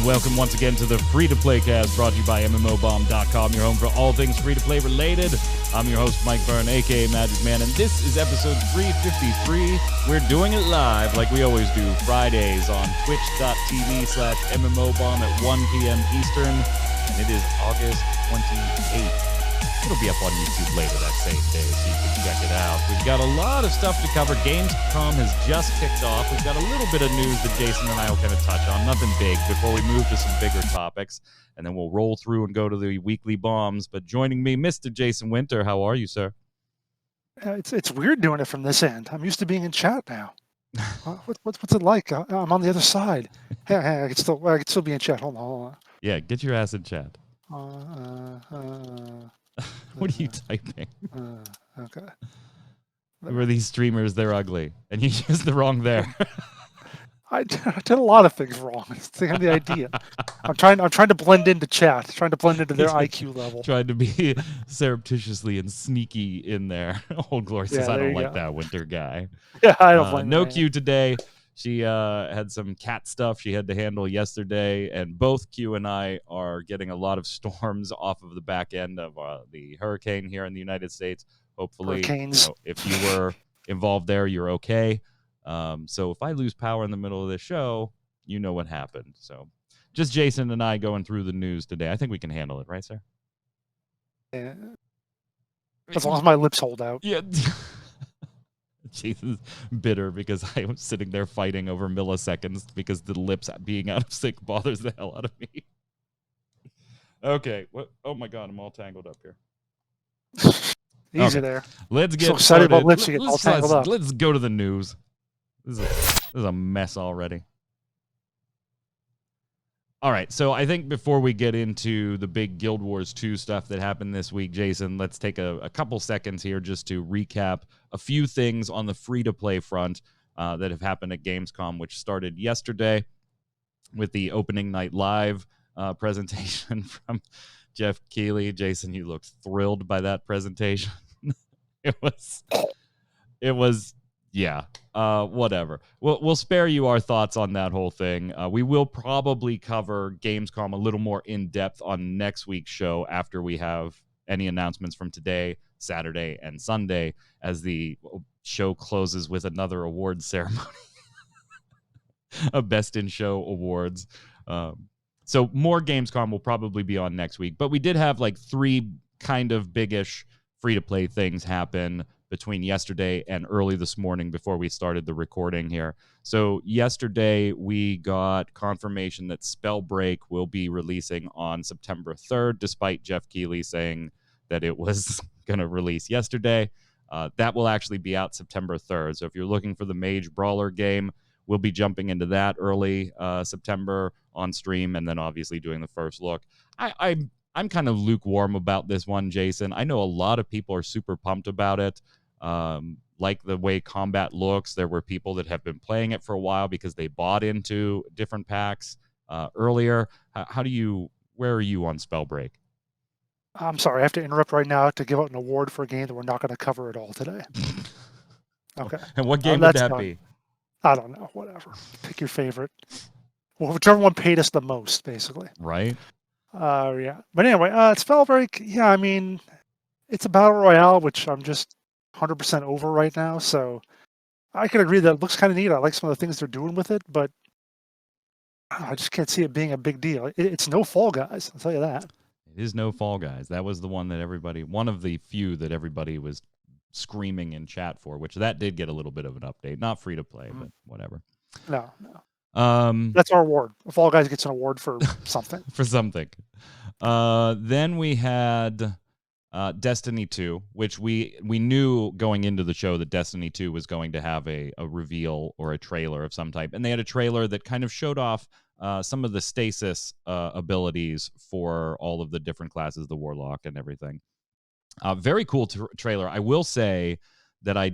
and welcome once again to the Free-to-Play Cast, brought to you by MMOBomb.com, your home for all things free-to-play related. I'm your host, Mike Byrne, aka Magicman, and this is episode 353. We're doing it live, like we always do, Fridays on twitch.tv/MMOBomb at 1 p.m. Eastern, and it is August 28th. It'll be up on YouTube later that same day, so you can check it out. We've got a lot of stuff to cover. Gamescom has just kicked off. We've got a little bit of news that Jason and I will kind of touch on. Nothing big before we move to some bigger topics, and then we'll roll through and go to the weekly bombs. But joining me, Mr. Jason Winter. How are you, sir? It's weird doing it from this end. I'm used to being in chat now. What's it like? I'm on the other side. Hey, I can still be in chat. Hold on. Yeah, get your ass in chat. What are you typing? Okay. Who are these streamers? They're ugly. And you used the wrong there. I did a lot of things wrong. It's the idea. I'm trying to blend into chat, trying to blend into their IQ level. Trying to be surreptitiously and sneaky in there. Old Glory says, I don't like that Winter guy. Yeah, I don't blame No Q today. She had some cat stuff she had to handle yesterday, and both Q and I are getting a lot of storms off of the back end of the hurricane here in the United States. Hopefully, if you were involved there, you're okay. So if I lose power in the middle of the show, you know what happened. So just Jason and I going through the news today. I think we can handle it, right, sir? Yeah. As long as my lips hold out. Yeah. Jason's bitter because I was sitting there fighting over milliseconds because the lips being out of sync bothers the hell out of me. Okay. What? Oh my God, I'm all tangled up here. Easy there. Let's get so excited started. About lips, you get all tangled up. Let's go to the news. This is a mess already. All right, so I think before we get into the big Guild Wars 2 stuff that happened this week, Jason, let's take a couple seconds here just to recap a few things on the free-to-play front that have happened at Gamescom, which started yesterday with the opening night live presentation from Jeff Keighley. Jason, you looked thrilled by that presentation. It was. Yeah, whatever. We'll spare you our thoughts on that whole thing. We will probably cover Gamescom a little more in-depth on next week's show after we have any announcements from today, Saturday, and Sunday, as the show closes with another awards ceremony. A Best in Show awards. So more Gamescom will probably be on next week. But we did have like three kind of biggish free-to-play things happen between yesterday and early this morning before we started the recording here. So yesterday we got confirmation that Spellbreak will be releasing on September 3rd, despite Jeff Keighley saying that it was going to release yesterday. That will actually be out September 3rd. So if you're looking for the Mage Brawler game, we'll be jumping into that early September on stream, and then obviously doing the first look. I'm kind of lukewarm about this one, Jason. I know a lot of people are super pumped about it. Like the way combat looks. There were people that have been playing it for a while because they bought into different packs earlier. Where are you on Spellbreak? I'm sorry, I have to interrupt right now to give out an award for a game that we're not going to cover at all today. Okay. And what game would that be? I don't know. Whatever. Pick your favorite. Well, whichever one paid us the most, basically. Right. Yeah. But anyway, Spellbreak, yeah, I mean, it's a battle royale, which I'm just 100% over right now, so I can agree that it looks kind of neat. I like some of the things they're doing with it, but I just can't see it being a big deal. It's no Fall Guys, I'll tell you that. It is no Fall Guys. That was the one that one of the few that everybody was screaming in chat for, which that did get a little bit of an update. Not free to play, but whatever. No. That's our award. Fall Guys gets an award for something. For something. Then we had Destiny 2, which we knew going into the show that Destiny 2 was going to have a reveal or a trailer of some type. And they had a trailer that kind of showed off some of the stasis abilities for all of the different classes, the Warlock and everything. Very cool trailer. I will say that I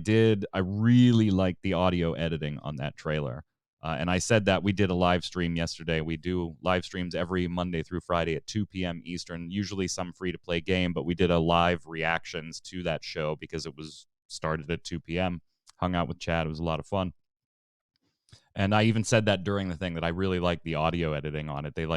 really liked the audio editing on that trailer. And I said that we did a live stream yesterday. We do live streams every Monday through Friday at 2 p.m. Eastern, usually some free-to-play game, but we did a live reactions to that show because it was started at 2 p.m., hung out with Chad. It was a lot of fun. And I even said that during the thing that I really like the audio editing on it. They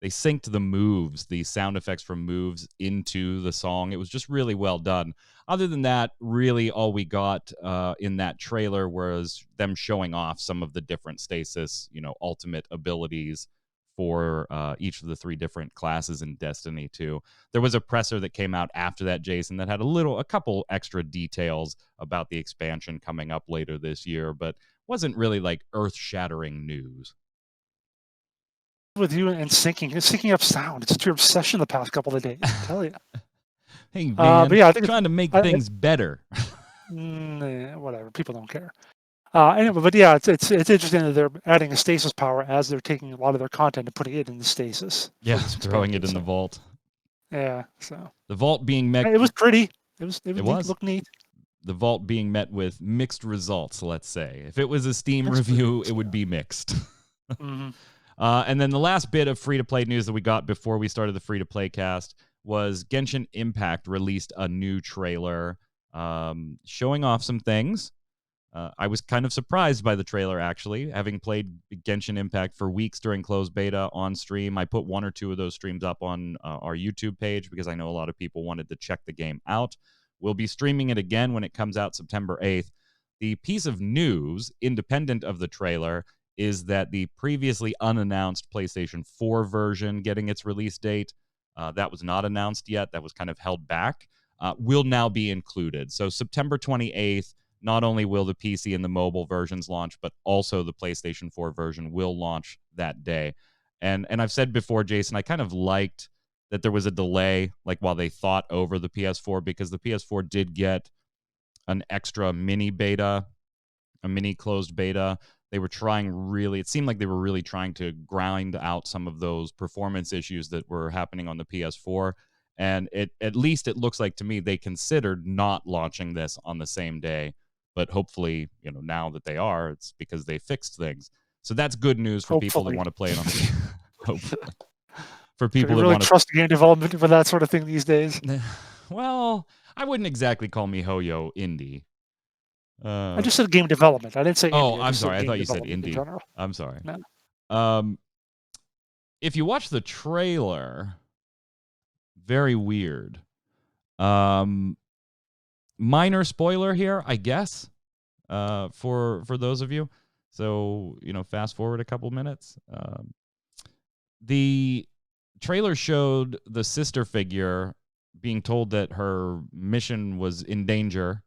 synced the moves, the sound effects from moves into the song. It was just really well done. Other than that, really all we got in that trailer was them showing off some of the different stasis, ultimate abilities for each of the 3 different classes in Destiny 2. There was a presser that came out after that, Jason, that had a couple extra details about the expansion coming up later this year, but wasn't really like earth-shattering news. With you and syncing up sound. It's your obsession the past couple of days, I tell you. Hey, man, but yeah, I think trying to make things better. Whatever. People don't care. Anyway, but yeah, it's interesting that they're adding a stasis power as they're taking a lot of their content and putting it in the stasis. Yeah, throwing it in the vault. Yeah, so the vault being met. It was pretty. It was It neat, looked neat. The vault being met with mixed results, let's say. If it was a Steam review, it would be mixed. Mm-hmm. And then the last bit of free-to-play news that we got before we started the free-to-play cast was Genshin Impact released a new trailer showing off some things. I was kind of surprised by the trailer, actually. Having played Genshin Impact for weeks during closed beta on stream, I put 1 or 2 of those streams up on our YouTube page because I know a lot of people wanted to check the game out. We'll be streaming it again when it comes out September 8th. The piece of news, independent of the trailer, is that the previously unannounced PlayStation 4 version getting its release date, that was not announced yet, that was kind of held back, will now be included. So September 28th, not only will the PC and the mobile versions launch, but also the PlayStation 4 version will launch that day. And I've said before, Jason, I kind of liked that there was a delay, like while they thought over the PS4, because the PS4 did get an extra mini beta, a mini closed beta. They were it seemed like they were really trying to grind out some of those performance issues that were happening on the PS4. And at least it looks like to me they considered not launching this on the same day. But hopefully, now that they are, it's because they fixed things. So that's good news for people that want to play it on the hopefully. For people that want to trust game development for that sort of thing these days. Well, I wouldn't exactly call MiHoYo indie. I just said game development. I didn't say indie. Oh, I'm sorry. I thought you said indie. I'm sorry. No. If you watch the trailer, very weird. Minor spoiler here, I guess, for those of you. So, fast forward a couple minutes. The trailer showed the sister figure being told that her mission was in danger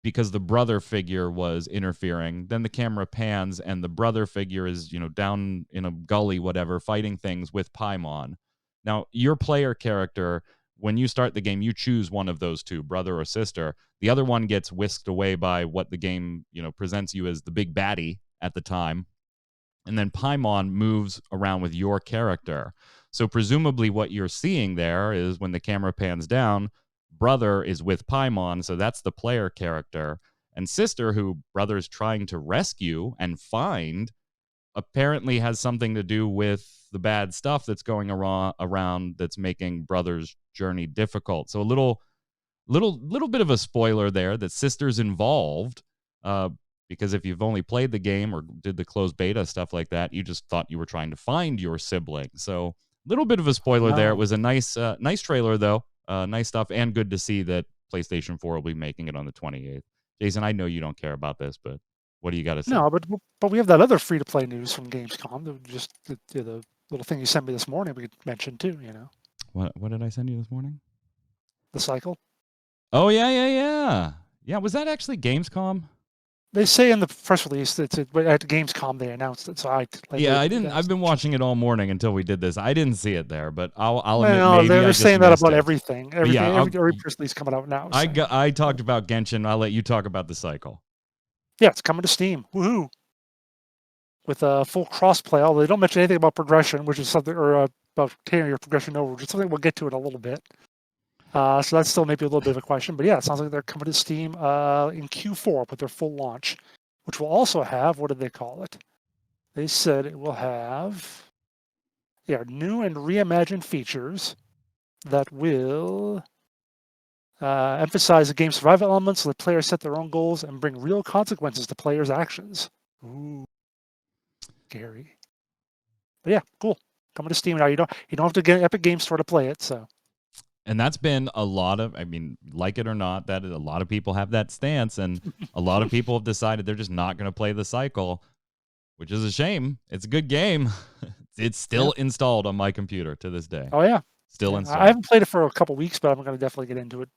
because the brother figure was interfering. Then the camera pans and the brother figure is, down in a gully, whatever, fighting things with Paimon. Now, your player character, when you start the game, you choose one of those two, brother or sister. The other one gets whisked away by what the game, presents you as the big baddie at the time. And then Paimon moves around with your character. So presumably what you're seeing there is when the camera pans down, brother is with Paimon, so that's the player character. And sister, who brother's trying to rescue and find, apparently has something to do with the bad stuff that's going around that's making brother's journey difficult. So a little bit of a spoiler there that sister's involved, because if you've only played the game or did the closed beta, stuff like that, you just thought you were trying to find your sibling. So a little bit of a spoiler there. It was a nice trailer, though. Nice stuff, and good to see that PlayStation 4 will be making it on the 28th. Jason, I know you don't care about this, but what do you got to say? No, but we have that other free-to-play news from Gamescom. Just the little thing you sent me this morning we mentioned too, What did I send you this morning? The cycle. Oh, yeah. Yeah, was that actually Gamescom? They say in the press release that at Gamescom they announced it. So I didn't. I've been watching it all morning until we did this. I didn't see it there, but I'll admit maybe they're saying that about everything. Every press release coming out now. I talked about Genshin. I'll let you talk about the cycle. Yeah, it's coming to Steam. Woohoo! With a full crossplay. Although they don't mention anything about progression, which is something, or about carrying your progression over, which is something we'll get to in a little bit. So that's still maybe a little bit of a question, but yeah, it sounds like they're coming to Steam in Q4 with their full launch, which will also have, what did they call it? They said it will have, new and reimagined features that will emphasize the game's survival elements so the players set their own goals and bring real consequences to players' actions. Ooh. scary. But yeah, cool. Coming to Steam now. You don't have to get an Epic Games Store to play it. So. And that's been a lot of, I mean, like it or not, that a lot of people have that stance, and a lot of people have decided they're just not going to play the cycle, which is a shame. It's a good game. It's still installed on my computer to this day. Oh yeah, still yeah. installed. I haven't played it for a couple weeks, but I'm going to definitely get into it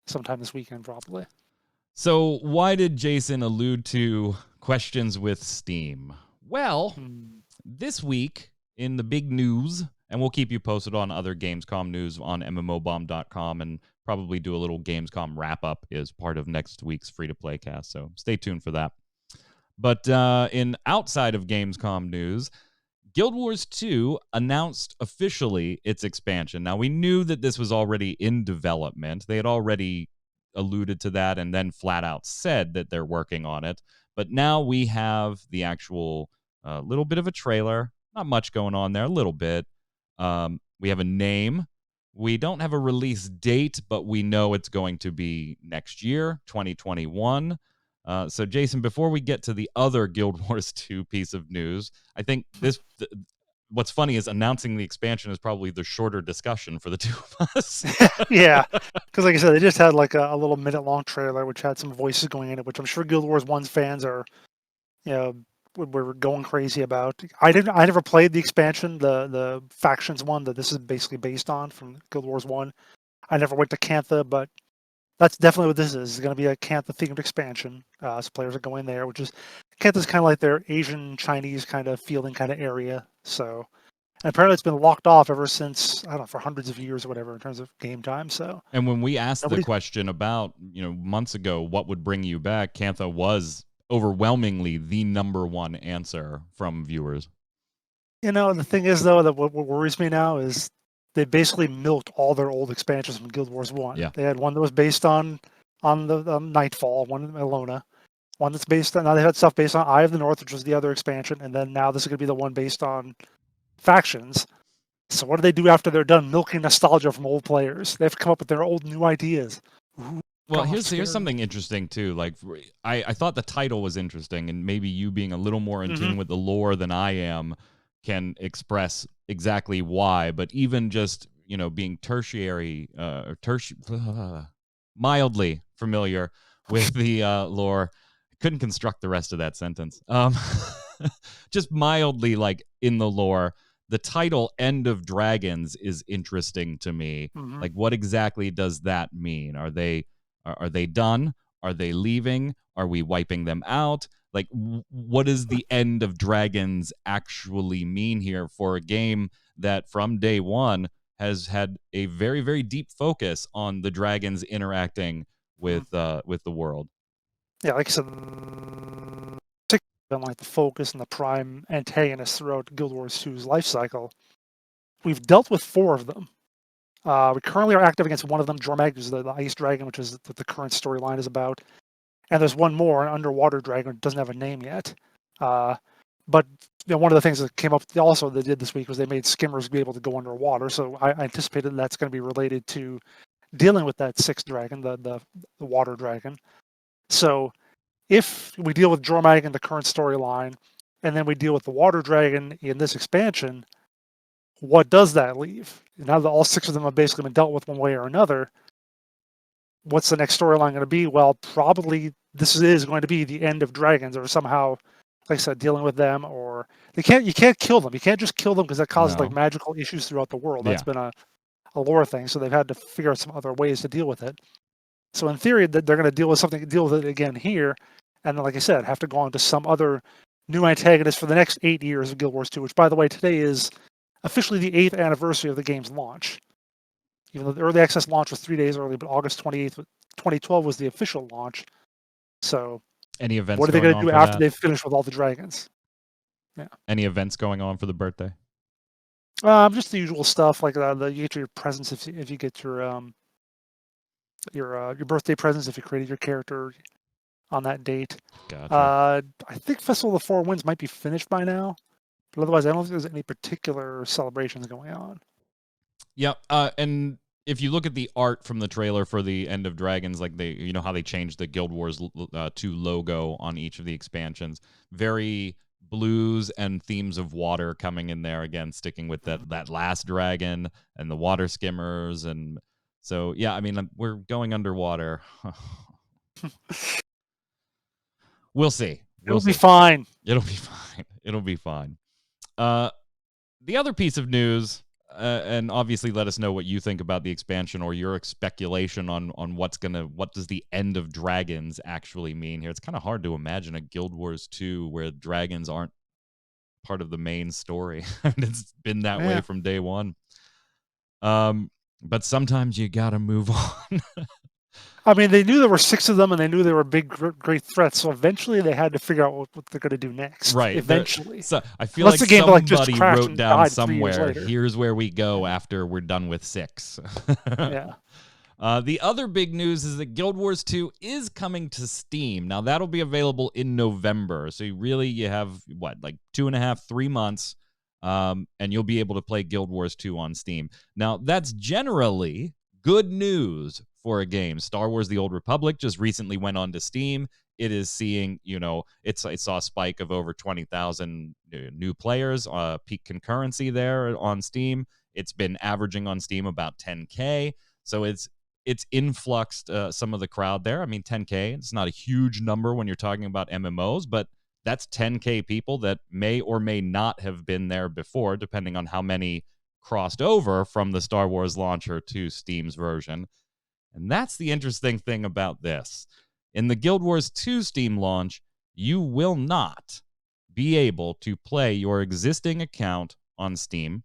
sometime this weekend, probably. So why did Jason allude to questions with Steam? Well, this week in the big news, and we'll keep you posted on other Gamescom news on mmobomb.com, and probably do a little Gamescom wrap-up as part of next week's free-to-play cast, so stay tuned for that. But in outside of Gamescom news, Guild Wars 2 announced officially its expansion. Now, we knew that this was already in development. They had already alluded to that and then flat out said that they're working on it. But now we have the actual little bit of a trailer. Not much going on there, a little bit. We have a name. We don't have a release date, but we know it's going to be next year, 2021. So, Jason, before we get to the other Guild Wars 2 piece of news, I think what's funny is announcing the expansion is probably the shorter discussion for the two of us. Yeah, because like I said, they just had like a little minute-long trailer, which had some voices going in it, which I'm sure Guild Wars 1's fans are, were going crazy about. I never played the expansion, the factions one that this is basically based on from Guild Wars 1. I never went to Cantha, but that's definitely what this is. It's going to be a Cantha-themed expansion. So players are going there, which is Cantha's kind of like their Asian Chinese kind of feeling kind of area. So, and apparently it's been locked off ever since, I don't know, for hundreds of years or whatever in terms of game time. So, and when we asked the question about months ago, what would bring you back, Cantha was overwhelmingly the number one answer from viewers. The thing is though that what worries me now is they basically milked all their old expansions from Guild Wars 1. Yeah. They had one that was based on the Nightfall, one in Elona, one that's based on, now they had stuff based on Eye of the North, which was the other expansion, and then now this is going to be the one based on factions. So what do they do after they're done milking nostalgia from old players? They have to come up with their old new ideas. Ooh, well, here's something interesting too. Like I thought the title was interesting, and maybe you being a little more in tune with the lore than I am can express exactly why. But even just being mildly familiar with the lore, I couldn't construct the rest of that sentence. Just mildly like in the lore. The title End of Dragons is interesting to me. Like, what exactly does that mean? Are they done? Are they leaving? Are we wiping them out? Like, what does the End of Dragons actually mean here for a game that from day one has had a very, very deep focus on the dragons interacting with the world? Yeah, like I said, been like the focus and the prime antagonist throughout Guild Wars 2's life cycle. We've dealt with 4 of them. We currently are active against one of them, Jormag, who's the ice dragon, which is what the current storyline is about. And there's one more, an underwater dragon, that doesn't have a name yet. But one of the things that came up also they did this week was they made skimmers be able to go underwater. So I anticipated that's going to be related to dealing with that 6th dragon, the water dragon. So if we deal with Jormag in the current storyline, and then we deal with the water dragon in this expansion, what does that leave? Now that all 6 of them have basically been dealt with one way or another, what's the next storyline going to be? Well, probably this is going to be the end of dragons, or somehow, like I said, dealing with them, or you can't kill them. You can't just kill them because that causes like magical issues throughout the world. That's been a lore thing, so they've had to figure out some other ways to deal with it. So in theory, that they're going to deal with it again here, and then, like I said, have to go on to some other new antagonist for the next 8 years of Guild Wars 2, which, by the way, today is officially the 8th anniversary of the game's launch. Even though the early access launch was 3 days early, but August 28th, 2012 was the official launch. So, any events? What are they going to do after they've finished with all the dragons? Yeah. Any events going on for the birthday? Just the usual stuff, like you get your presents if you get your birthday presents if you created your character on that date. Gotcha. I think Festival of the Four Winds might be finished by now, but otherwise I don't think there's any particular celebrations going on. Yeah, and if you look at the art from the trailer for the End of Dragons, like how they changed the Guild Wars 2 logo on each of the expansions, very blues and themes of water coming in there again, sticking with that last dragon and the water skimmers. And so, yeah, I mean, we're going underwater. We'll see. It'll be fine. It'll be fine. It'll be fine. The other piece of news, and obviously let us know what you think about the expansion or your speculation on what does the end of dragons actually mean here. It's kind of hard to imagine a Guild Wars 2 where dragons aren't part of the main story. It's been that way from day one. But sometimes you gotta move on. I mean, they knew there were 6 of them, and they knew they were big, great threats. So eventually, they had to figure out what they're going to do next. Right. Eventually, so I feel like somebody wrote down somewhere, here's where we go after we're done with 6. Yeah. The other big news is that Guild Wars 2 is coming to Steam. Now, that'll be available in November. So you have, like 2.5, 3 months, and you'll be able to play Guild Wars 2 on Steam. Now, that's generally good news for a game. Star Wars The Old Republic just recently went on to Steam. It is seeing, it saw a spike of over 20,000 new players, peak concurrency there on Steam. It's been averaging on Steam about 10K. So it's influxed some of the crowd there. I mean, 10K, it's not a huge number when you're talking about MMOs, but that's 10K people that may or may not have been there before, depending on how many crossed over from the Star Wars launcher to Steam's version. And that's the interesting thing about this. In the Guild Wars 2 Steam launch, you will not be able to play your existing account on Steam.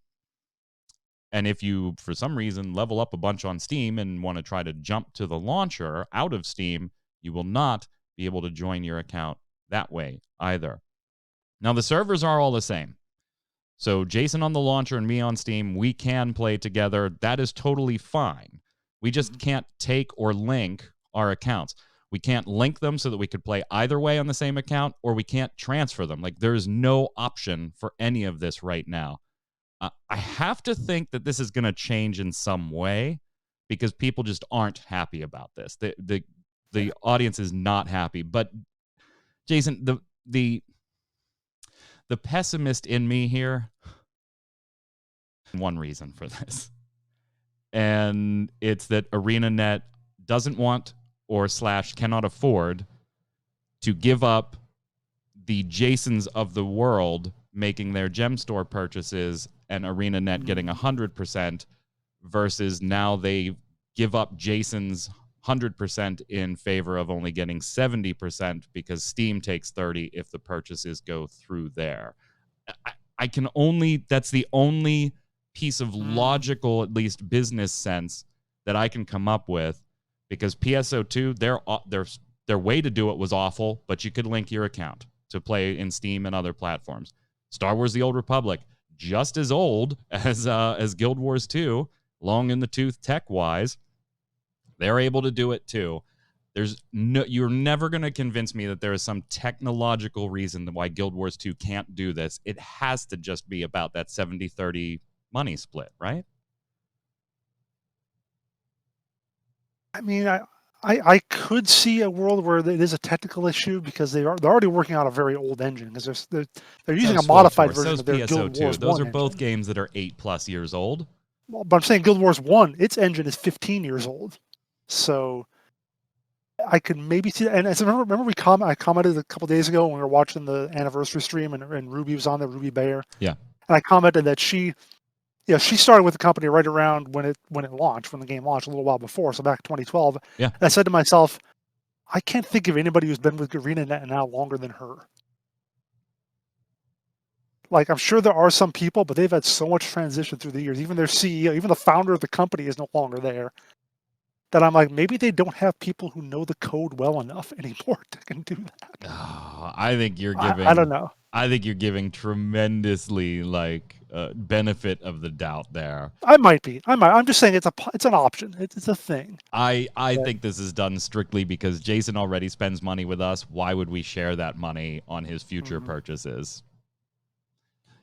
And if you, for some reason, level up a bunch on Steam and want to try to jump to the launcher out of Steam, you will not be able to join your account that way either. Now, the servers are all the same. So Jason on the launcher and me on Steam, we can play together. That is totally fine. We just can't take or link our accounts. We can't link them so that we could play either way on the same account, or we can't transfer them. Like, there's no option for any of this right now. I have to think that this is going to change in some way because people just aren't happy about this. The audience is not happy. But Jason, the pessimist in me here, one reason for this. And it's that ArenaNet doesn't want or / cannot afford to give up the Jasons of the world making their gem store purchases and ArenaNet getting 100% versus now they give up Jason's 100% in favor of only getting 70% because Steam takes 30% if the purchases go through there. That's the only piece of logical, at least business sense that I can come up with, because PSO2, their way to do it was awful, but you could link your account to play in Steam and other platforms. Star Wars The Old Republic, just as old as Guild Wars 2, long in the tooth tech-wise, they're able to do it too. You're never going to convince me that there is some technological reason why Guild Wars 2 can't do this. It has to just be about that 70-30 money split, right? I mean, I could see a world where it is a technical issue because they're already working on a very old engine because they're using a modified version of their Guild Wars 1 Those are both engine. games that are 8+ years old. Well, but I'm saying Guild Wars 1, its engine is 15 years old. So I could maybe see that. And as remember I commented a couple days ago when we were watching the anniversary stream and Ruby was on there, Ruby Bayer. Yeah. And I commented that she started with the company right around when it launched, when the game launched a little while before, so back 2012. Yeah. And I said to myself, I can't think of anybody who's been with ArenaNet now longer than her. Like, I'm sure there are some people, but they've had so much transition through the years. Even their CEO, even the founder of the company is no longer there. That I'm like, maybe they don't have people who know the code well enough anymore to can do that. Oh, I think you're giving. I don't know. I think you're giving tremendously benefit of the doubt there. I might be. I'm just saying it's an option. It's a thing. I think this is done strictly because Jason already spends money with us. Why would we share that money on his future purchases?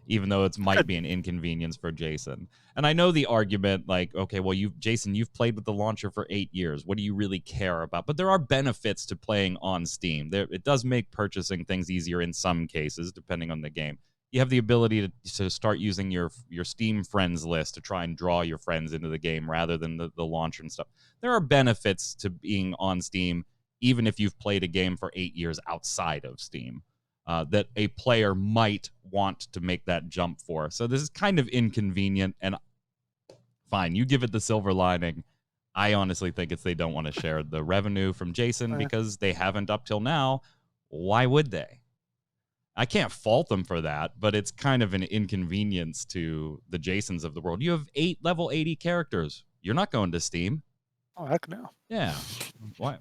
even though it might be an inconvenience for Jason. And I know the argument, like, okay, well, Jason, you've played with the launcher for 8 years. What do you really care about? But there are benefits to playing on Steam. It does make purchasing things easier in some cases, depending on the game. You have the ability to start using your Steam friends list to try and draw your friends into the game rather than the launcher and stuff. There are benefits to being on Steam, even if you've played a game for 8 years outside of Steam. That a player might want to make that jump for. So this is kind of inconvenient, and fine, you give it the silver lining. I honestly think it's they don't want to share the revenue from Jason because they haven't up till now. Why would they? I can't fault them for that, but it's kind of an inconvenience to the Jasons of the world. You have 8 level 80 characters. You're not going to Steam. Oh, heck no. Yeah. Why?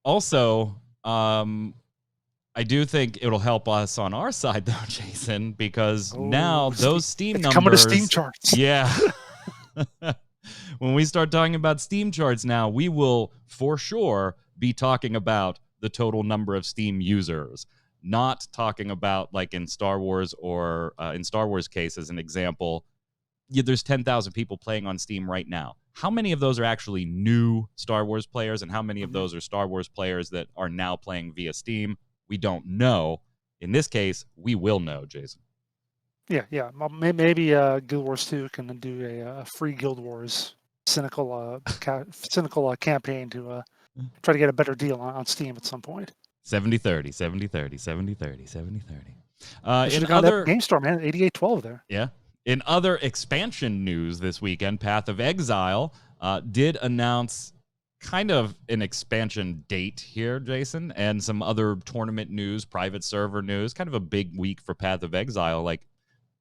Also, I do think it'll help us on our side, though, Jason, because now those Steam numbers coming to Steam charts. Yeah. When we start talking about Steam charts now, we will for sure be talking about the total number of Steam users, not talking about like in Star Wars or in Star Wars case, as an example. Yeah, there's 10,000 people playing on Steam right now. How many of those are actually new Star Wars players, and how many of those are Star Wars players that are now playing via Steam? We don't know. In this case, we will know, Jason. Yeah. Maybe Guild Wars 2 can do a free Guild Wars cynical campaign to try to get a better deal on Steam at some point. 70-30, 70-30, 70-30, 70-30. In other Game Store, man, 88-12 there. Yeah. In other expansion news this weekend, Path of Exile did announce kind of an expansion date here, Jason, and some other tournament news, private server news, kind of a big week for Path of Exile, like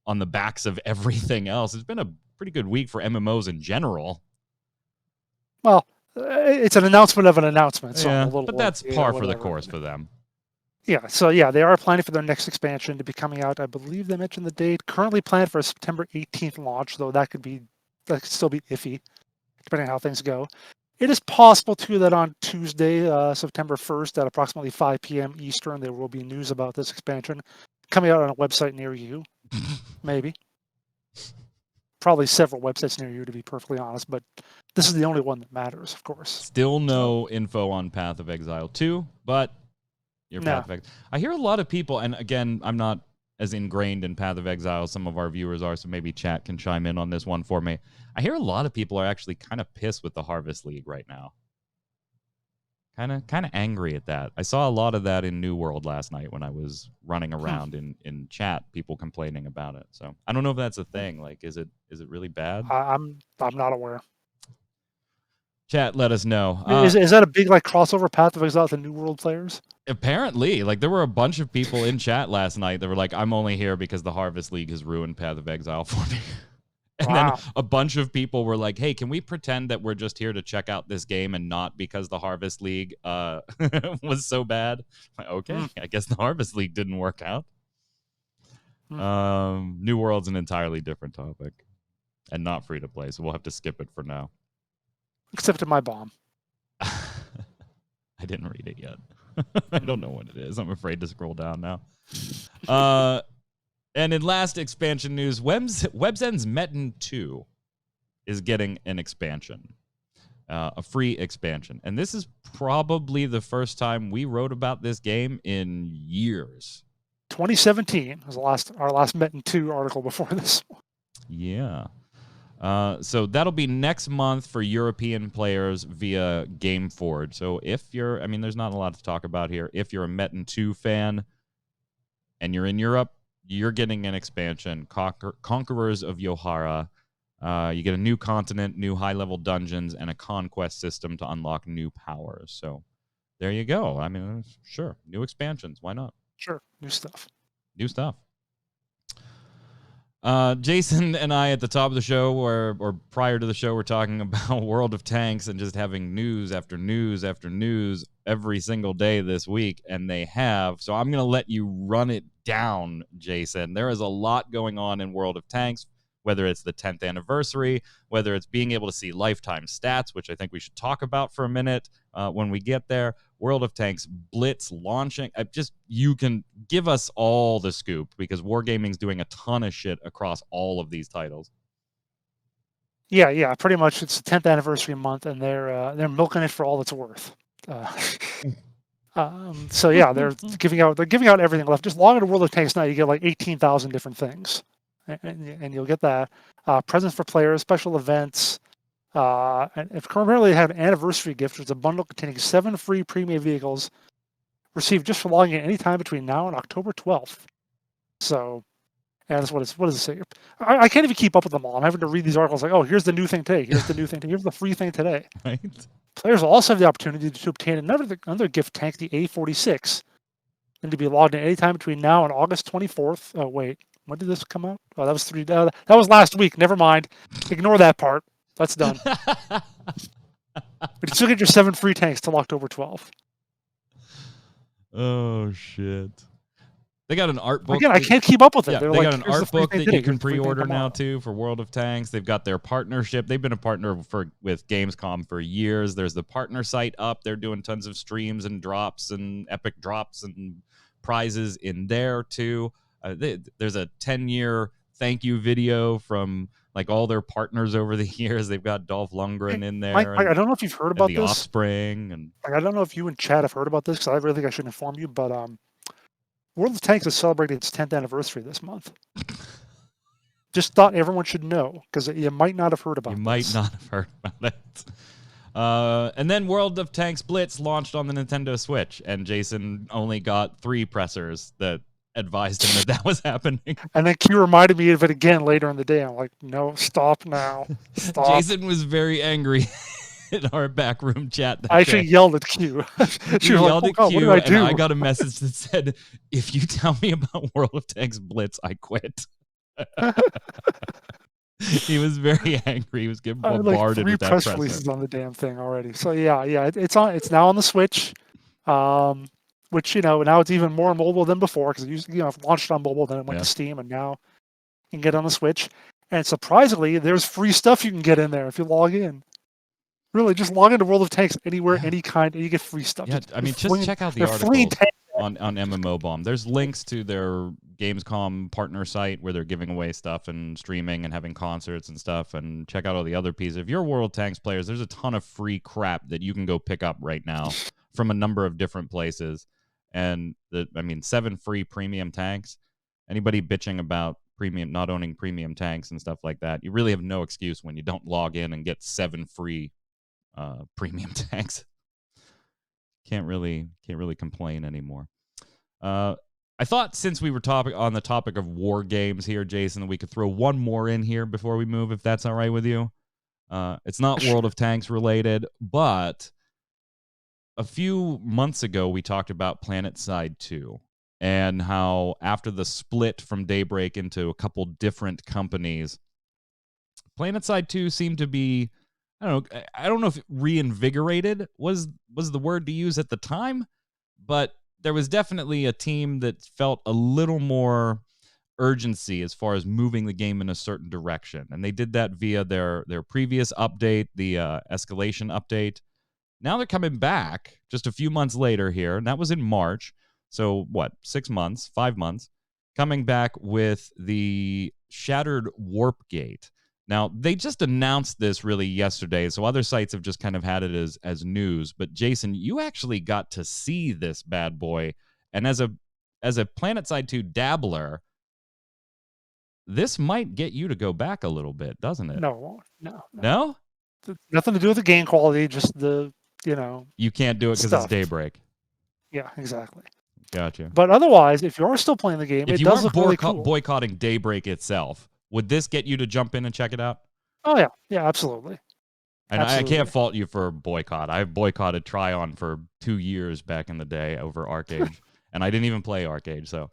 on the backs of everything else. It's been a pretty good week for MMOs in general. Well, it's an announcement of an announcement. So yeah, but that's par for the course for them. Yeah, so yeah, they are planning for their next expansion to be coming out. I believe they mentioned the date. Currently planned for a September 18th launch, though that could still be iffy, depending on how things go. It is possible, too, that on Tuesday, September 1st, at approximately 5 p.m. Eastern, there will be news about this expansion coming out on a website near you. Maybe. Probably several websites near you, to be perfectly honest, but this is the only one that matters, of course. Still no info on Path of Exile 2, but Path of Exile. I hear a lot of people, and again, I'm not as ingrained in Path of Exile as some of our viewers are, so maybe chat can chime in on this one for me. I hear a lot of people are actually kind of pissed with the Harvest League right now. Kind of angry at that. I saw a lot of that in New World last night when I was running around in chat, people complaining about it. So I don't know if that's a thing. Like, is it really bad? I'm not aware. Chat, let us know. Is that a big like crossover Path of Exile to New World players? Apparently, like there were a bunch of people in chat last night that were like, "I'm only here because the Harvest League has ruined Path of Exile for me." And then a bunch of people were like, "Hey, can we pretend that we're just here to check out this game and not because the Harvest League was so bad?" Like, okay, I guess the Harvest League didn't work out. New World's an entirely different topic and not free to play, so we'll have to skip it for now. Except in my bomb. I didn't read it yet. I don't know what it is. I'm afraid to scroll down now. And in last expansion news, Webzen's Metin 2 is getting an expansion, a free expansion. And this is probably the first time we wrote about this game in years. 2017 was our last Metin 2 article before this one. Yeah. So that'll be next month for European players via GameForge. So if you're, I mean, there's not a lot to talk about here. If you're a Metin 2 fan and you're in Europe, you're getting an expansion, Conquerors of Yohara. You get a new continent, new high-level dungeons, and a conquest system to unlock new powers. So there you go. I mean, sure, new expansions. Why not? Sure, new stuff. New stuff. Jason and I at the top of the show, or prior to the show, we're talking about World of Tanks and just having news after news after news every single day this week, and they have. So I'm going to let you run it down, Jason. There is a lot going on in World of Tanks. whether it's the 10th anniversary, whether it's being able to see lifetime stats, which I think we should talk about for a minute when we get there. World of Tanks Blitz launching. You can give us all the scoop, because Wargaming's doing a ton of shit across all of these titles. Yeah, pretty much. It's the 10th anniversary month, and they're milking it for all it's worth. So yeah, they're giving out everything left. Just log into World of Tanks now, you get like 18,000 different things, and you'll get that presents for players, special events. And if primarily have an anniversary gift, which is a bundle containing 7 free premium vehicles received just for logging in anytime between now and October 12th. So, and that's what does it say? I can't even keep up with them all. I'm having to read these articles like, oh, here's the new thing today. Here's the new thing today. Here's the free thing today. Right. Players will also have the opportunity to obtain another gift tank, the A46, and to be logged in anytime between now and August 24th. Oh, wait. When did this come out? Oh, that was that was last week. Never mind. Ignore that part. That's done. But you still get your 7 free tanks till October 12th. Oh, shit. They got an art book. Again, I can't keep up with it. Yeah, They're they like, got an art book that you can pre-order now too for World of Tanks. They've got their partnership. They've been a partner with Gamescom for years. There's the partner site up. They're doing tons of streams and drops and epic drops and prizes in there too. There's a 10-year thank you video from like all their partners over the years. They've got Dolph Lundgren in there. Mike, I don't know if you've heard about the this. Offspring, and I don't know if you and Chad have heard about this, because I really think I should inform you. But World of Tanks is celebrating its 10th anniversary this month. Just thought everyone should know, because you might not have heard about it. You might not have heard about it. And then World of Tanks Blitz launched on the Nintendo Switch, and Jason only got 3 pressers that advised him that was happening. And then Q reminded me of it again later in the day. I'm like, no, stop now. Stop. Jason was very angry in our backroom chat. I actually yelled at Q. She was yelled like, at Q, Q, what do? And I got a message that said, if you tell me about World of Tanks Blitz, I quit. He was very angry. He was getting bombarded with that press releases on the damn thing already. So yeah, it's now on the Switch, which now it's even more mobile than before, because it launched on mobile, then it went to Steam, and now you can get on the Switch. And surprisingly, there's free stuff you can get in there if you log in. Really, just log into World of Tanks anywhere, any kind, and you get free stuff. Yeah, just check out the article on MMO Bomb. There's links to their Gamescom partner site where they're giving away stuff and streaming and having concerts and stuff. And check out all the other pieces. If you're World of Tanks players, there's a ton of free crap that you can go pick up right now from a number of different places. And 7 free premium tanks. Anybody bitching about not owning premium tanks and stuff like that, you really have no excuse when you don't log in and get 7 free premium tanks. Can't really complain anymore. I thought since we were on the topic of war games here, Jason, that we could throw one more in here before we move, if that's all right with you. It's not World of Tanks related, but a few months ago we talked about Planetside 2 and how after the split from Daybreak into a couple different companies, Planetside 2 seemed to be, I don't know if reinvigorated was the word to use at the time, but there was definitely a team that felt a little more urgency as far as moving the game in a certain direction. And they did that via their previous update, the escalation update. Now they're coming back just a few months later here, and that was in March. So what, 6 months, 5 months, coming back with the Shattered Warp Gate. Now, they just announced this really yesterday, so other sites have just kind of had it as news. But Jason, you actually got to see this bad boy, and as a Planetside 2 dabbler, this might get you to go back a little bit, doesn't it? No. No? Nothing to do with the game quality, just the, You can't do it because it's Daybreak. Yeah, exactly. Gotcha. But otherwise, if you are still playing the game, it does look really cool. Boycotting Daybreak itself, would this get you to jump in and check it out? Oh, yeah. Yeah, absolutely. And I can't fault you for boycott. I've boycotted Tryon for 2 years back in the day over Arcade, and I didn't even play Arcade, so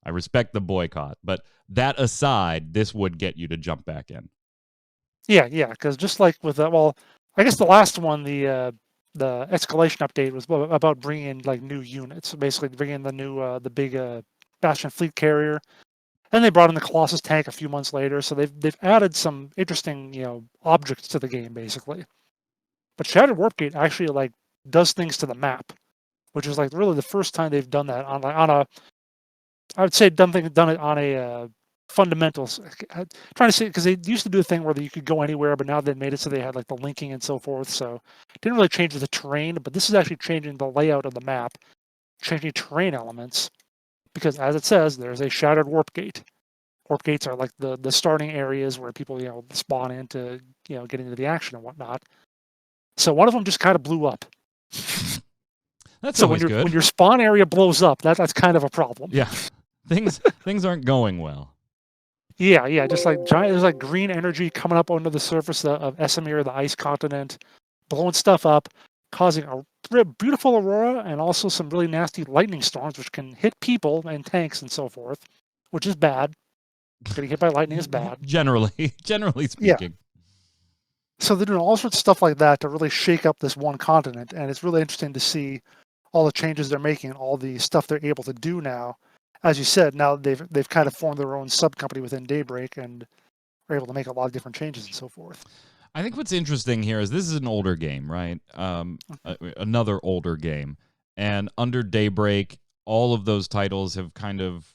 I respect the boycott. But that aside, this would get you to jump back in. Yeah, because just like with I guess the last one, the escalation update was about bringing in like new units. So basically, bringing in the new the big Bastion fleet carrier, And they brought in the Colossus tank a few months later, so they've added some interesting objects to the game basically. But Shattered Warpgate actually like does things to the map, which is like really the first time they've done that on a I would say done it on a fundamentals. Trying to say because they used to do a thing where you could go anywhere, but now they made it so they had like the linking and so forth. So it didn't really change the terrain, but this is actually changing the layout of the map, changing terrain elements. Because as it says, there's a Shattered Warp Gate. Warp gates are like the starting areas where people spawn into get into the action and whatnot. So one of them just kind of blew up. That's so always good. When your spawn area blows up, that's kind of a problem. Yeah, things aren't going well. Yeah, just like giant, there's like green energy coming up onto the surface of Esamir, the ice continent, blowing stuff up, causing a beautiful aurora and also some really nasty lightning storms, which can hit people and tanks and so forth, which is bad. Getting hit by lightning is bad. Generally speaking. Yeah. So they're doing all sorts of stuff like that to really shake up this one continent, and it's really interesting to see all the changes they're making, all the stuff they're able to do now. As you said, now they've kind of formed their own sub company within Daybreak and are able to make a lot of different changes and so forth. I think what's interesting here is this is an older game, right? Another older game, and under Daybreak, all of those titles have kind of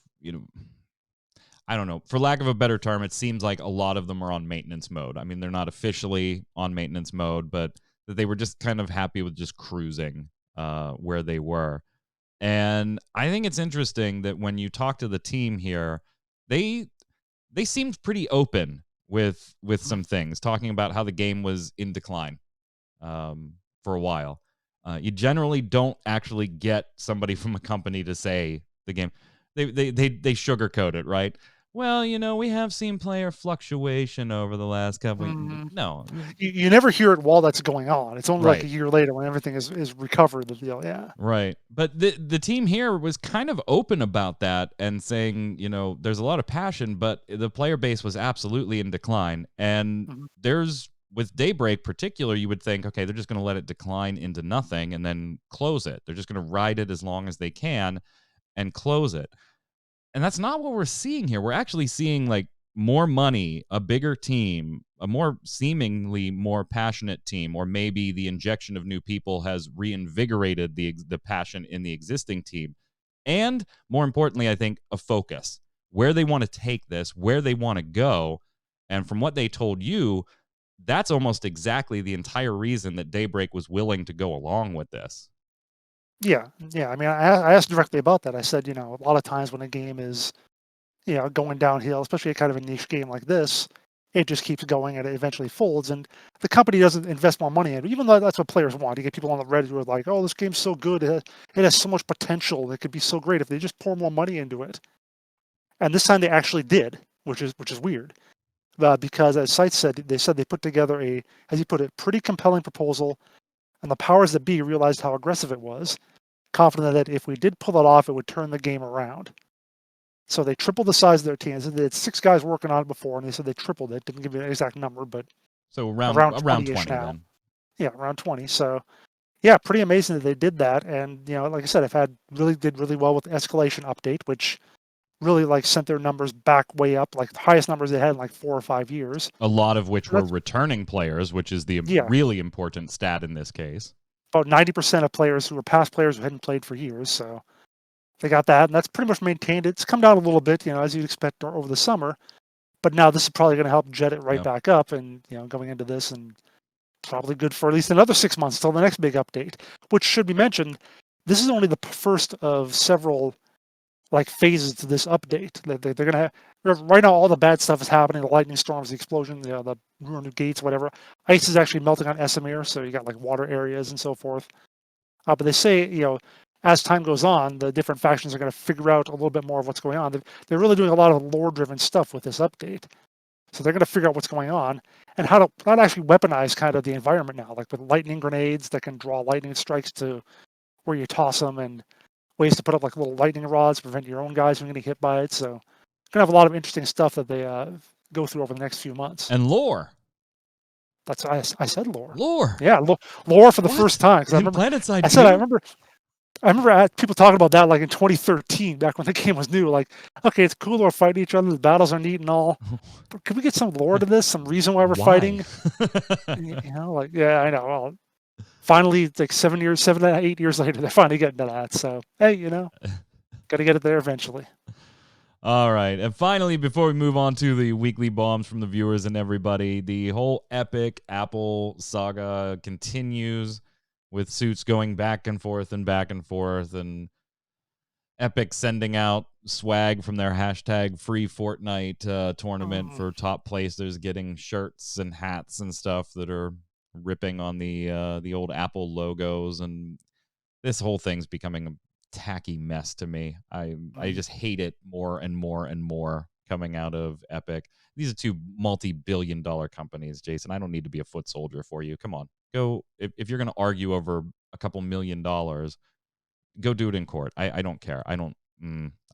I don't know, for lack of a better term, it seems like a lot of them are on maintenance mode. I mean, they're not officially on maintenance mode, but that they were just kind of happy with just cruising where they were. And I think it's interesting that when you talk to the team here, they seemed pretty open with some things, talking about how the game was in decline for a while. You generally don't actually get somebody from a company to say the game. They sugarcoat it, right? Well, we have seen player fluctuation over the last couple. No, you never hear it while that's going on. It's only like a year later when everything is recovered. Yeah, right. But the team here was kind of open about that and saying, there's a lot of passion, but the player base was absolutely in decline. And there's with Daybreak particular, you would think, okay, they're just going to let it decline into nothing and then close it. They're just going to ride it as long as they can and close it. And that's not what we're seeing here. We're actually seeing like more money, a bigger team, a more seemingly more passionate team, or maybe the injection of new people has reinvigorated the passion in the existing team. And more importantly, I think a focus, where they want to take this, where they want to go. And from what they told you, that's almost exactly the entire reason that Daybreak was willing to go along with this. Yeah. I mean, I asked directly about that. I said, a lot of times when a game is, going downhill, especially a kind of a niche game like this, it just keeps going and it eventually folds. And the company doesn't invest more money in it, even though that's what players want. You get people on the Reddit who are like, "Oh, this game's so good. It has so much potential. It could be so great if they just pour more money into it." And this time they actually did, which is weird, because as Sites said, they put together as he put it, pretty compelling proposal. And the powers that be realized how aggressive it was, confident that if we did pull it off, it would turn the game around. So they tripled the size of their teams. They had 6 guys working on it before, and they said they tripled it. Didn't give you an exact number, but so around 20 now. Then. Yeah, around 20. So yeah, pretty amazing that they did that. And like I said, did really well with the escalation update, which really sent their numbers back way up, like the highest numbers they had in like 4 or 5 years. A lot of which were returning players, which is the really important stat in this case. About 90% of players who were past players who hadn't played for years. So they got that, and that's pretty much maintained. It's come down a little bit, as you'd expect over the summer. But now this is probably going to help jet it right back up, and going into this, and probably good for at least another 6 months till the next big update. Which should be mentioned, this is only the first of several phases to this update. They're gonna have right now. All the bad stuff is happening: the lightning storms, the explosion, the ruined gates, whatever. Ice is actually melting on Esamir, so you got water areas and so forth. But they say as time goes on, the different factions are going to figure out a little bit more of what's going on. They're really doing a lot of lore-driven stuff with this update, so they're going to figure out what's going on and how to not actually weaponize kind of the environment now, like with lightning grenades that can draw lightning strikes to where you toss them, and ways to put up little lightning rods to prevent your own guys from getting hit by it. So, gonna have a lot of interesting stuff that they go through over the next few months. And lore. I said lore. Lore. Yeah, lore for the first time. I remember Planetside. I remember. I remember people talking about that like in 2013, back when the game was new. Like, okay, it's cool we're fighting each other, the battles are neat and all, but can we get some lore to this, some reason why we're Why? fighting? Like, yeah, I know. Well, finally, like 7 to 8 years later, they're finally getting to that. So, hey, got to get it there eventually. All right. And finally, before we move on to the weekly bombs from the viewers and everybody, the whole epic Apple saga continues with suits going back and forth and back and forth, and Epic sending out swag from their hashtag free Fortnite tournament for top placers, getting shirts and hats and stuff that are ripping on the old Apple logos, and this whole thing's becoming a tacky mess to me. I just hate it more and more and more coming out of Epic. These are two multi-billion-dollar companies, Jason. I don't need to be a foot soldier for you. Come on, go. If you're going to argue over a couple $1 million, go do it in court. I don't care. I don't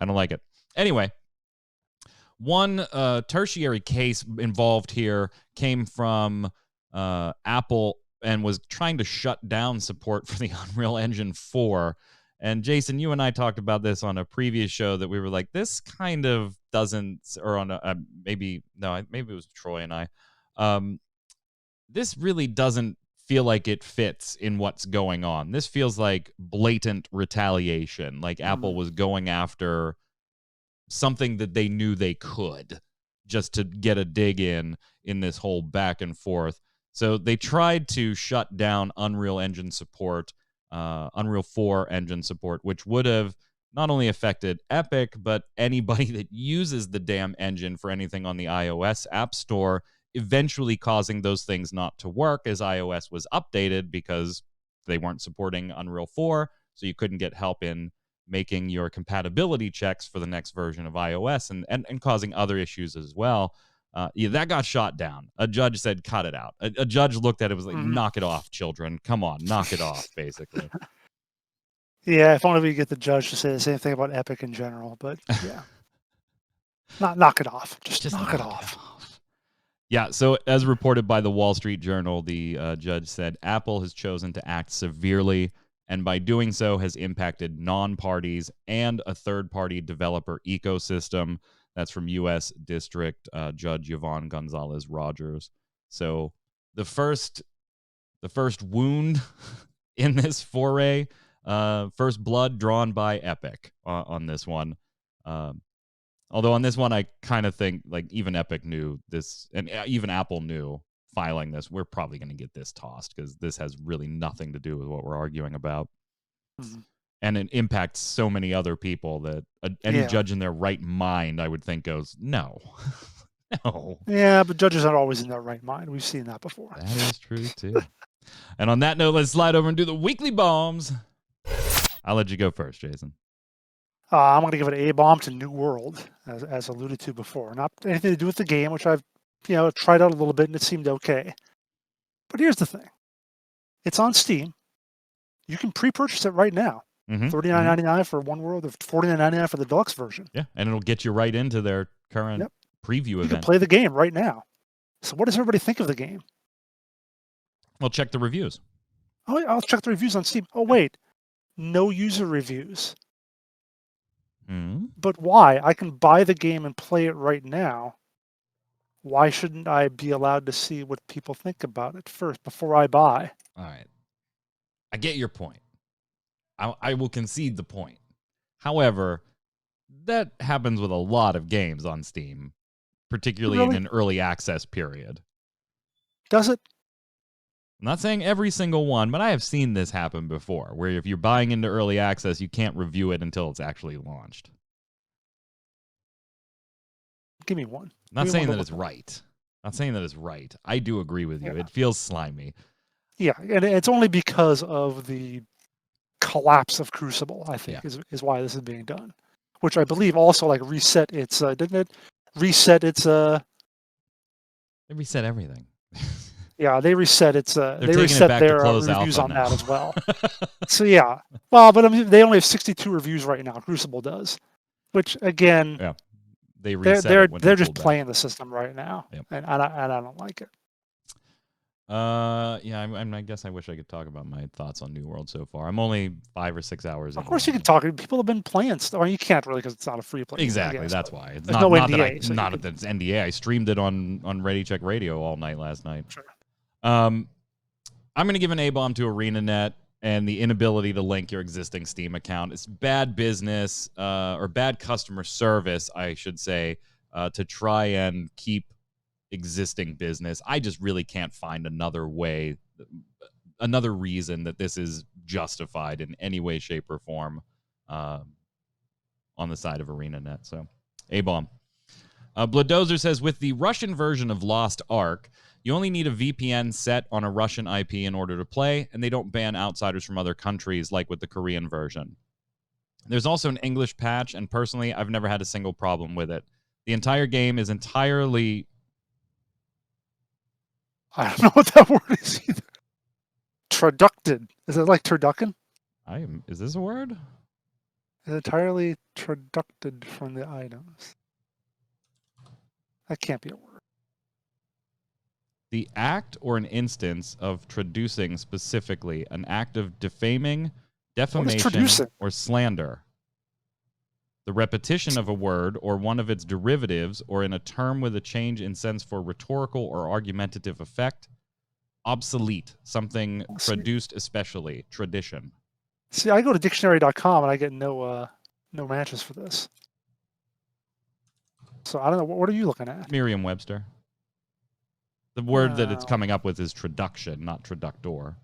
like it. Anyway, one tertiary case involved here came from Apple and was trying to shut down support for the Unreal Engine 4. And Jason, you and I talked about this on a previous show that we were like, this kind of doesn't, or on maybe it was Troy and I. This really doesn't feel like it fits in what's going on. This feels like blatant retaliation, like Apple was going after something that they knew they could just to get a dig in this whole back and forth. So they tried to shut down Unreal Engine support, Unreal 4 engine support, which would have not only affected Epic, but anybody that uses the damn engine for anything on the iOS App Store, eventually causing those things not to work as iOS was updated because they weren't supporting Unreal 4, so you couldn't get help in making your compatibility checks for the next version of iOS, and causing other issues as well. That got shot down. A judge said, cut it out. A judge looked at it, was like, knock it off, children. Come on, knock it off, basically. Yeah, if only we get the judge to say the same thing about Epic in general, but yeah. Not knock it off. Just knock it off. Yeah, so as reported by the Wall Street Journal, the judge said Apple has chosen to act severely, and by doing so has impacted non-parties and a third-party developer ecosystem. That's from U.S. District Judge Yvonne Gonzalez Rogers. So the first wound in this foray, first blood drawn by Epic on this one. Although on this one, I kind of think like even Epic knew this, and even Apple knew filing this, we're probably going to get this tossed because this has really nothing to do with what we're arguing about. And it impacts so many other people that any judge in their right mind, I would think, goes, no. No. Yeah, but judges aren't always in their right mind. We've seen that before. That is true, too. And on that note, let's slide over and do the weekly bombs. I'll let you go first, Jason. I'm going to give it an A-bomb to New World, as alluded to before. Not anything to do with the game, which I've tried out a little bit and it seemed okay. But here's the thing. It's on Steam. You can pre-purchase it right now. $39.99 for One World, or $49.99 for the deluxe version. Yeah, and it'll get you right into their current preview event. You can play the game right now. So what does everybody think of the game? Well, check the reviews. Oh, I'll check the reviews on Steam. Oh, wait. No user reviews. But why? I can buy the game and play it right now. Why shouldn't I be allowed to see what people think about it first before I buy? All right. I get your point. I will concede the point. However, that happens with a lot of games on Steam, particularly in an early access period. Does it? I'm not saying every single one, but I have seen this happen before, where if you're buying into early access, you can't review it until it's actually launched. Give me one. Not saying that it's right. Not saying that it's right. I do agree with you. It feels slimy. Yeah, and it's only because of the collapse of Crucible, I think, is why this is being done. Which I believe also reset its didn't it? Reset its They reset everything. Yeah, they reset its they reset their reviews on that as well. So yeah. Well, but I mean they only have 62 reviews right now, Crucible does. Which again, they reset they're just playing the system right now. And I don't like it. Yeah, I guess I wish I could talk about my thoughts on New World so far. I'm only 5 or 6 hours in. Of course, you can talk. People have been playing stuff. Well, you can't really because it's not a free play game, I Exactly, guess, that's but why. It's there's not no that NDA, so you not could. that it's NDA. I streamed it on Ready Check Radio all night last night. Sure. I'm going to give an A-bomb to ArenaNet and the inability to link your existing Steam account. It's bad business or bad customer service, I should say, to try and keep existing business. I just really can't find another way, another reason that this is justified in any way, shape, or form on the side of ArenaNet. So, A-bomb. Blooddozer says, with the Russian version of Lost Ark, you only need a VPN set on a Russian IP in order to play, and they don't ban outsiders from other countries like with the Korean version. There's also an English patch, and personally, I've never had a single problem with it. The entire game is entirely... I don't know what that word is either. Traducted. Is it like turducken? Is this a word? It's entirely traducted from the items. That can't be a word. The act or an instance of traducing specifically, an act of defaming, defamation, or slander. The repetition of a word or one of its derivatives or in a term with a change in sense for rhetorical or argumentative effect. Obsolete, something traduced especially, tradition. See, I go to dictionary.com and I get no matches for this. So I don't know. What are you looking at? Merriam-Webster. The word that it's coming up with is traduction, not traductor.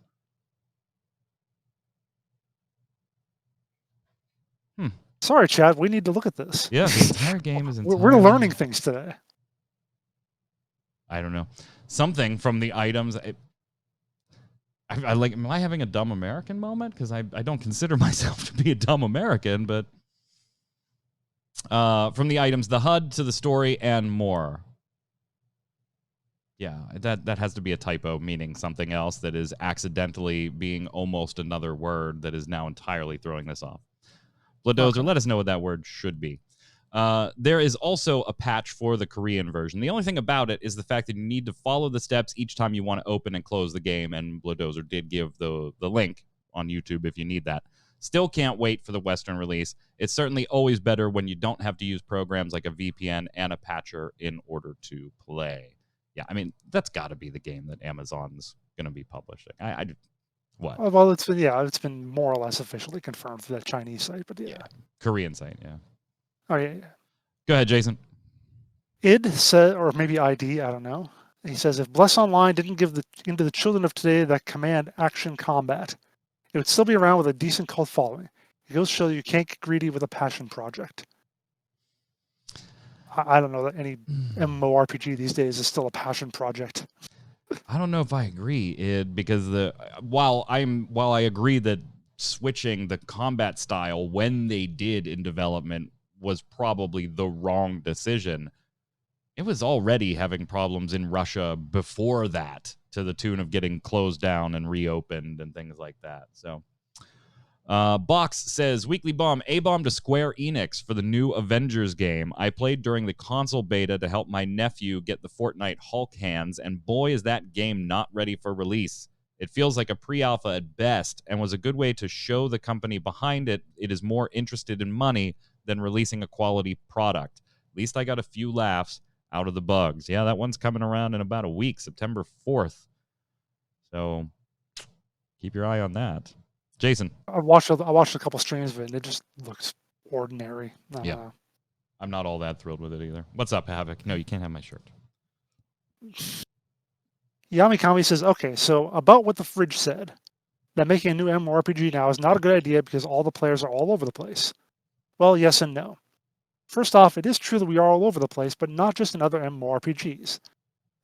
Sorry, Chad. We need to look at this. Yeah, the entire game is entirely... We're learning things today. I don't know. Something from the items... I like. Am I having a dumb American moment? Because I don't consider myself to be a dumb American, but from the items, the HUD to the story and more. Yeah, that has to be a typo, meaning something else that is accidentally being almost another word that is now entirely throwing this off. Blooddozer, let us know what that word should be. There is also a patch for the Korean version. The only thing about it is the fact that you need to follow the steps each time you want to open and close the game, and Blooddozer did give the link on YouTube if you need that. Still can't wait for the Western release. It's certainly always better when you don't have to use programs like a VPN and a patcher in order to play. Yeah, I mean, that's got to be the game that Amazon's going to be publishing. What? Well, it's been more or less officially confirmed for that Chinese site, but yeah. Korean site, yeah. Oh, yeah. Go ahead, Jason. ID said, or maybe ID, I don't know. He says, if Bless Online didn't give into the children of today that command action combat, it would still be around with a decent cult following. It goes to show you can't get greedy with a passion project. I don't know that any MMORPG these days is still a passion project. I don't know if I agree, because while I agree that switching the combat style when they did in development was probably the wrong decision, it was already having problems in Russia before that, to the tune of getting closed down and reopened and things like that. So Box says, weekly bomb, A-bomb to Square Enix for the new Avengers game. I played during the console beta to help my nephew get the Fortnite Hulk hands, and boy, is that game not ready for release. It feels like a pre-alpha at best, and was a good way to show the company behind it is more interested in money than releasing a quality product. At least I got a few laughs out of the bugs. Yeah, that one's coming around in about a week, September 4th. So keep your eye on that. Jason. I watched a couple streams of it, and it just looks ordinary. Yeah. I'm not all that thrilled with it either. What's up, Havoc? No, you can't have my shirt. Yamikami says, okay, so about what the fridge said, that making a new MMORPG now is not a good idea because all the players are all over the place. Well, yes and no. First off, it is true that we are all over the place, but not just in other MMORPGs.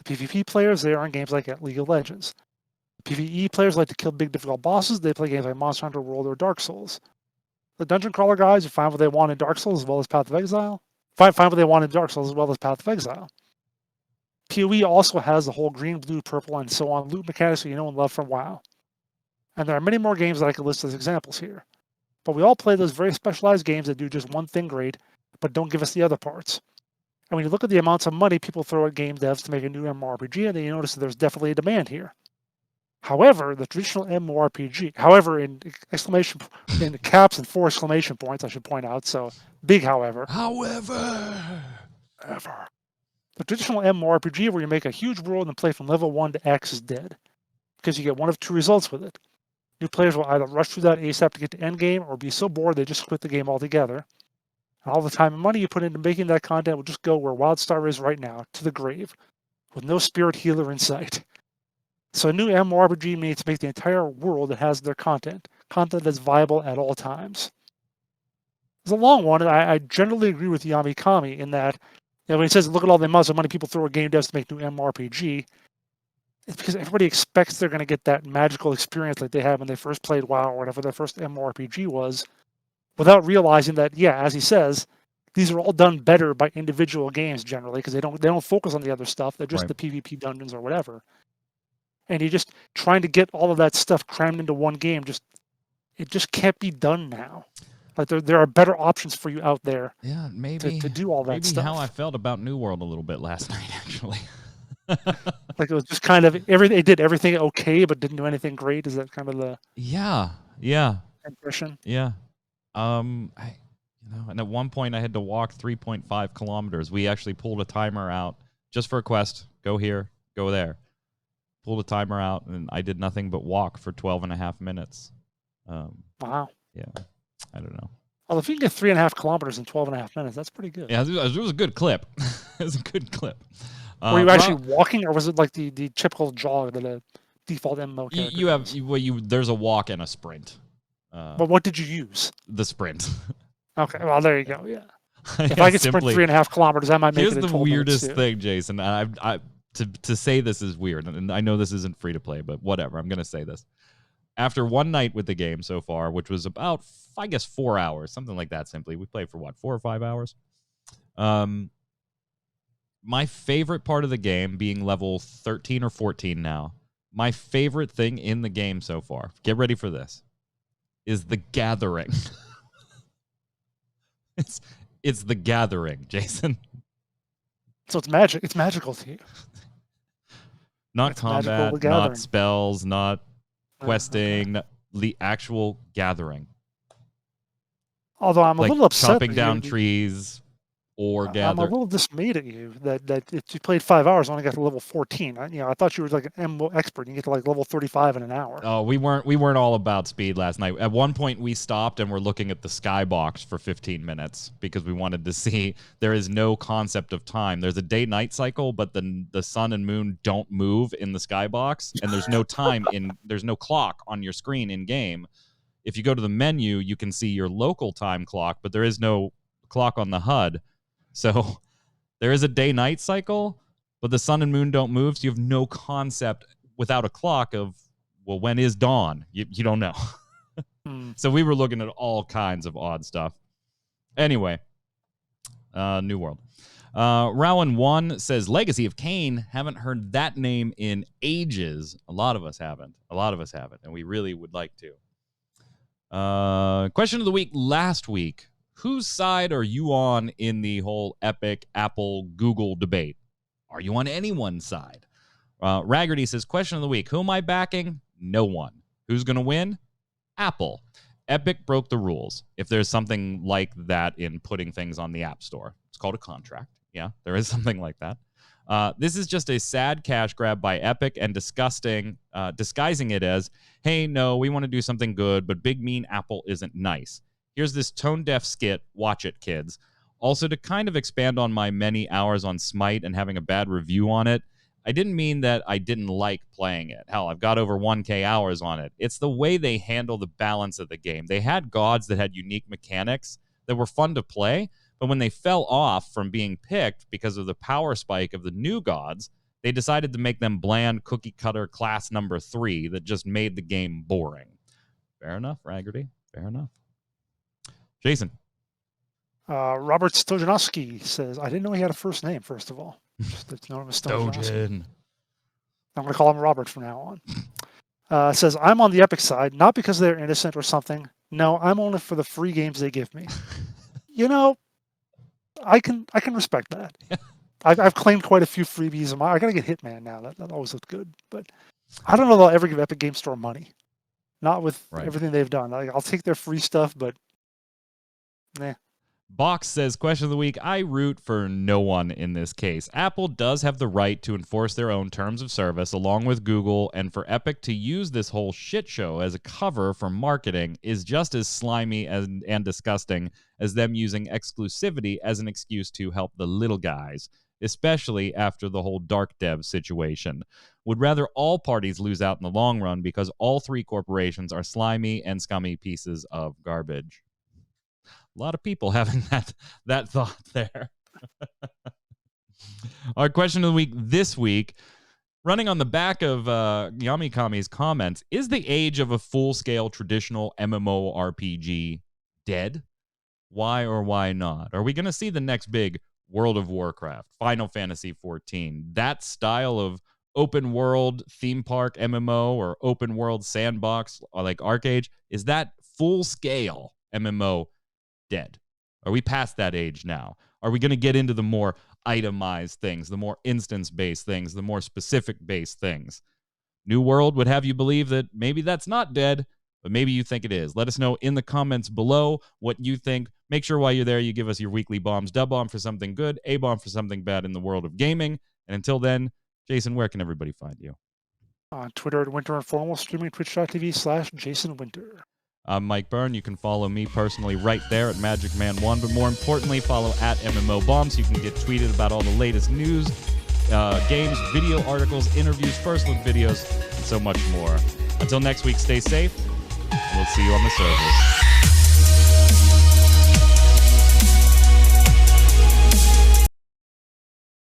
The PvP players, they are in games like League of Legends. The PvE players like to kill big difficult bosses. They play games like Monster Hunter World or Dark Souls. The dungeon crawler guys who find what they want in Dark Souls as well as Path of Exile. Find what they want in Dark Souls as well as Path of Exile. PoE also has the whole green, blue, purple, and so on loot mechanics that you know and love from WoW. And there are many more games that I could list as examples here. But we all play those very specialized games that do just one thing great, but don't give us the other parts. And when you look at the amounts of money people throw at game devs to make a new MMORPG, then you notice that there's definitely a demand here. However, the traditional MMORPG, however, in caps and 4 exclamation points, I should point out. So big, however. Ever. The traditional MMORPG where you make a huge world and play from level 1 to X is dead, because you get one of 2 results with it. New players will either rush through that ASAP to get to endgame, or be so bored they just quit the game altogether. And all the time and money you put into making that content will just go where WildStar is right now, to the grave, with no spirit healer in sight. So a new MMORPG needs to make the entire world that has their content that's viable at all times. It's a long one, and I generally agree with Yami Kami in that, when he says, look at all the amounts of money people throw at game devs to make new MMORPG, it's because everybody expects they're going to get that magical experience like they had when they first played WoW or whatever their first MMORPG was, without realizing that, as he says, these are all done better by individual games generally, because they don't focus on the other stuff. They're just the PvP dungeons or whatever. And you're just trying to get all of that stuff crammed into one game. It just can't be done now. Like there are better options for you out there. Yeah, maybe to do all that stuff. Maybe how I felt about New World a little bit last night, actually. Like it was just kind of everything. It did everything okay, but didn't do anything great. Is that kind of the impression? Yeah. And at one point I had to walk 3.5 kilometers. We actually pulled a timer out just for a quest. Go here, go there. Pulled a timer out, and I did nothing but walk for 12 and a half minutes. Wow. Yeah. I don't know. Well, if you can get 3.5 kilometers in 12 and a half minutes, that's pretty good. Yeah, it was a good clip. It was a good clip. Were you actually walking, or was it like the typical jog that a default MMO character there's a walk and a sprint. But what did you use? The sprint. Okay, well, there you go, yeah. If I could sprint 3.5 kilometers, I might make it in 12 Here's the weirdest minutes thing, Jason. To say this is weird, and I know this isn't free to play, but whatever, I'm going to say this. After one night with the game so far, which was about, I guess, 4 hours, something like that simply. We played for, 4 or 5 hours? My favorite part of the game, being level 13 or 14 now, my favorite thing in the game so far, get ready for this, is the gathering. It's the gathering, Jason. So it's magic. It's magical to you. Not combat, not spells, not questing, the actual gathering. Although I'm a little upset. Chopping down trees or gather. I'm a little dismayed at you that if you played 5 hours, only got to level 14. I thought you were like an MMO expert. You get to like level 35 in an hour. Oh, we weren't all about speed last night. At one point, we stopped and we're looking at the skybox for 15 minutes because we wanted to see. There is no concept of time. There's a day-night cycle, but the sun and moon don't move in the skybox, and there's no time there's no clock on your screen in game. If you go to the menu, you can see your local time clock, but there is no clock on the HUD. So there is a day-night cycle, but the sun and moon don't move, so you have no concept without a clock of, well, when is dawn? You don't know. So we were looking at all kinds of odd stuff. Anyway, New World. Rowan1 says, Legacy of Kain. Haven't heard that name in ages. A lot of us haven't, and we really would like to. Question of the week last week. Whose side are you on in the whole Epic, Apple, Google debate? Are you on anyone's side? Raggerty says, question of the week. Who am I backing? No one. Who's going to win? Apple. Epic broke the rules. If there's something like that in putting things on the App Store. It's called a contract. Yeah, there is something like that. This is just a sad cash grab by Epic and disguising it as, hey, no, we want to do something good, but big mean Apple isn't nice. Here's this tone-deaf skit. Watch it, kids. Also, to kind of expand on my many hours on Smite and having a bad review on it, I didn't mean that I didn't like playing it. Hell, I've got over 1K hours on it. It's the way they handle the balance of the game. They had gods that had unique mechanics that were fun to play, but when they fell off from being picked because of the power spike of the new gods, they decided to make them bland cookie-cutter class number 3 that just made the game boring. Fair enough, Raggerty. Fair enough. Jason. Robert Stojanowski says, I didn't know he had a first name, first of all. Just to know him as Stojanowski. I'm going to call him Robert from now on. Says, I'm on the Epic side, not because they're innocent or something. No, I'm only for the free games they give me. I can respect that. I've claimed quite a few freebies. I got to get Hitman now. That always looked good. But I don't know if I'll ever give Epic Game Store money. Not with Right. everything they've done. Like, I'll take their free stuff, but nah. Box says, question of the week, I root for no one in this case. Apple does have the right to enforce their own terms of service along with Google, and for Epic to use this whole shit show as a cover for marketing is just as slimy and disgusting as them using exclusivity as an excuse to help the little guys, especially after the whole dark dev situation. Would rather all parties lose out in the long run because all three corporations are slimy and scummy pieces of garbage. A lot of people having that thought there. Our question of the week this week, running on the back of Yamikami's comments, is the age of a full-scale traditional MMORPG dead? Why or why not? Are we going to see the next big World of Warcraft, Final Fantasy XIV, that style of open world theme park MMO or open world sandbox like Arcade? Is that full-scale MMO dead? Are we past that age now? Are we going to get into the more itemized things, the more instance-based things, the more specific-based things? New World would have you believe that maybe that's not dead, but maybe you think it is. Let us know in the comments below what you think. Make sure while you're there, you give us your weekly bombs. Dub-bomb for something good, A-bomb for something bad in the world of gaming. And until then, Jason, where can everybody find you? On Twitter at Winter Informal, streaming twitch.tv/JasonWinter. I'm Mike Byrne. You can follow me personally right there at magicman1, but more importantly, follow at MMOBomb so you can get tweeted about all the latest news, games, video articles, interviews, first look videos, and so much more. Until next week, stay safe, and we'll see you on the servers.